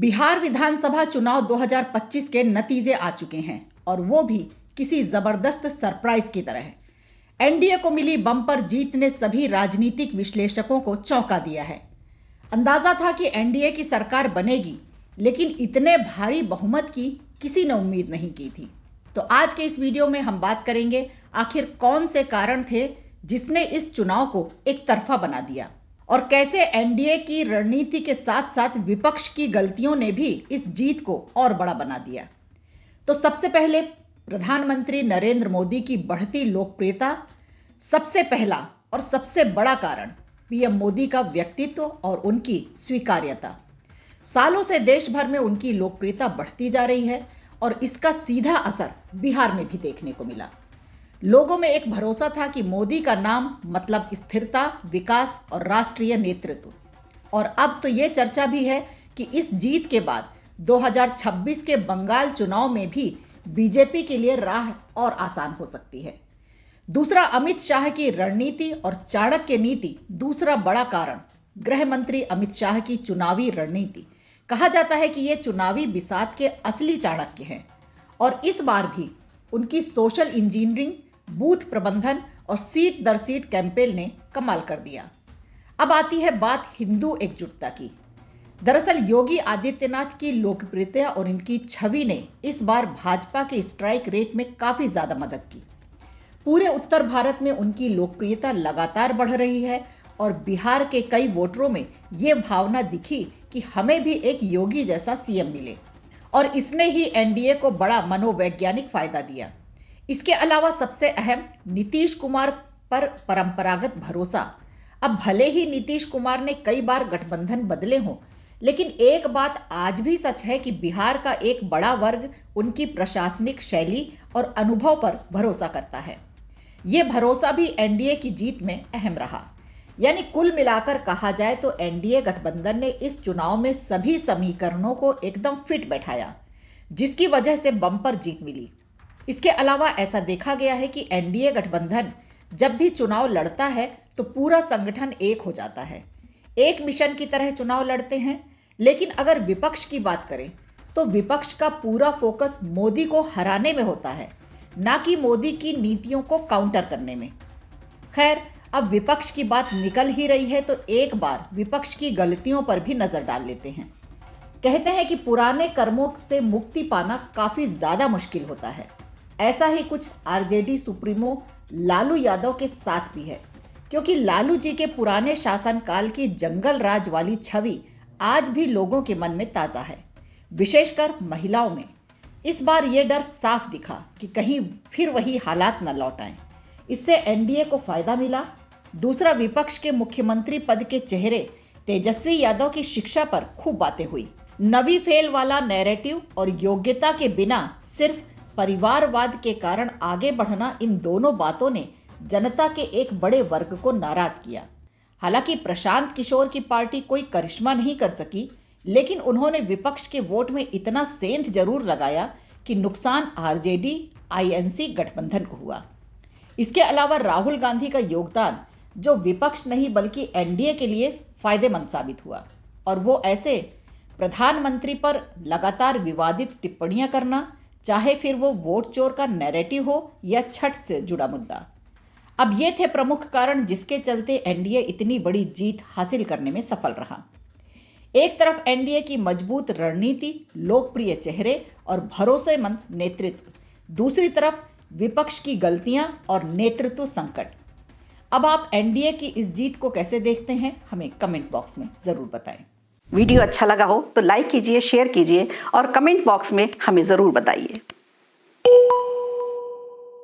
बिहार विधानसभा चुनाव 2025 के नतीजे आ चुके हैं और वो भी किसी जबरदस्त सरप्राइज की तरह। एनडीए को मिली बम्पर जीत ने सभी राजनीतिक विश्लेषकों को चौंका दिया है। अंदाजा था कि एनडीए की सरकार बनेगी, लेकिन इतने भारी बहुमत की किसी ने उम्मीद नहीं की थी। तो आज के इस वीडियो में हम बात करेंगे आखिर कौन से कारण थे जिसने इस चुनाव को एक तरफा बना दिया और कैसे एनडीए की रणनीति के साथ साथ विपक्ष की गलतियों ने भी इस जीत को और बड़ा बना दिया। तो सबसे पहले प्रधानमंत्री नरेंद्र मोदी की बढ़ती लोकप्रियता सबसे पहला और सबसे बड़ा कारण पीएम मोदी का व्यक्तित्व और उनकी स्वीकार्यता। सालों से देश भर में उनकी लोकप्रियता बढ़ती जा रही है और इसका सीधा असर बिहार में भी देखने को मिला। लोगों में एक भरोसा था कि मोदी का नाम मतलब स्थिरता, विकास और राष्ट्रीय नेतृत्व। और अब तो ये चर्चा भी है कि इस जीत के बाद 2026 के बंगाल चुनाव में भी बीजेपी के लिए राह और आसान हो सकती है। दूसरा, अमित शाह की रणनीति और चाणक्य नीति दूसरा बड़ा कारण। गृह मंत्री अमित शाह की चुनावी रणनीति, कहा जाता है कि ये चुनावी बिसात के असली चाणक्य हैं और इस बार भी उनकी सोशल इंजीनियरिंग, बूथ प्रबंधन और सीट दर सीट कैंपेन ने कमाल कर दिया। अब आती है बात हिंदू एकजुटता की। दरअसल योगी आदित्यनाथ की लोकप्रियता और इनकी छवि ने इस बार भाजपा के स्ट्राइक रेट में काफी ज्यादा मदद की। पूरे उत्तर भारत में उनकी लोकप्रियता लगातार बढ़ रही है और बिहार के कई वोटरों में ये भावना दिखी कि हमें भी एक योगी जैसा सीएम मिले और इसने ही एनडीए को बड़ा मनोवैज्ञानिक फायदा दिया। इसके अलावा सबसे अहम, नीतीश कुमार पर परंपरागत भरोसा। अब भले ही नीतीश कुमार ने कई बार गठबंधन बदले हों, लेकिन एक बात आज भी सच है कि बिहार का एक बड़ा वर्ग उनकी प्रशासनिक शैली और अनुभव पर भरोसा करता है। ये भरोसा भी एनडीए की जीत में अहम रहा। यानी कुल मिलाकर कहा जाए तो एनडीए गठबंधन ने इस चुनाव में सभी समीकरणों को एकदम फिट बैठाया, जिसकी वजह से बम्पर जीत मिली। इसके अलावा ऐसा देखा गया है कि एनडीए गठबंधन जब भी चुनाव लड़ता है तो पूरा संगठन एक हो जाता है, एक मिशन की तरह चुनाव लड़ते हैं। लेकिन अगर विपक्ष की बात करें तो विपक्ष का पूरा फोकस मोदी को हराने में होता है, ना कि मोदी की नीतियों को काउंटर करने में। खैर, अब विपक्ष की बात निकल ही रही है तो एक बार विपक्ष की गलतियों पर भी नजर डाल लेते हैं। कहते हैं कि पुराने कर्मों से मुक्ति पाना काफी ज्यादा मुश्किल होता है। ऐसा ही कुछ आरजेडी सुप्रीमो लालू यादव के साथ भी है, क्योंकि लालू जी के पुराने शासनकाल की जंगल राज वाली छवि आज भी लोगों के मन में ताजा है, विशेषकर महिलाओं में। इस बार ये डर साफ दिखा कि कहीं फिर वही हालात न लौट आएं। इससे एनडीए को फायदा मिला। दूसरा, विपक्ष के मुख्यमंत्री पद के चेहरे तेजस्वी यादव की शिक्षा पर खूब बातें हुई। नवी फेल वाला नैरेटिव और योग्यता के बिना सिर्फ परिवारवाद के कारण आगे बढ़ना, इन दोनों बातों ने जनता के एक बड़े वर्ग को नाराज किया। हालांकि प्रशांत किशोर की पार्टी कोई करिश्मा नहीं कर सकी, लेकिन उन्होंने विपक्ष के वोट में इतना सेंध जरूर लगाया कि नुकसान आरजेडी आईएनसी गठबंधन को हुआ। इसके अलावा राहुल गांधी का योगदान, जो विपक्ष नहीं बल्कि एनडीए के लिए फायदेमंद साबित हुआ, और वो ऐसे प्रधानमंत्री पर लगातार विवादित टिप्पणियां करना, चाहे फिर वो वोट चोर का नैरेटिव हो या छठ से जुड़ा मुद्दा। अब ये थे प्रमुख कारण जिसके चलते एनडीए इतनी बड़ी जीत हासिल करने में सफल रहा। एक तरफ एनडीए की मजबूत रणनीति, लोकप्रिय चेहरे और भरोसेमंद नेतृत्व, दूसरी तरफ विपक्ष की गलतियां और नेतृत्व संकट। अब आप एनडीए की इस जीत को कैसे देखते हैं, हमें कमेंट बॉक्स में जरूर बताएं। वीडियो अच्छा लगा हो तो लाइक कीजिए, शेयर कीजिए और कमेंट बॉक्स में हमें ज़रूर बताइए।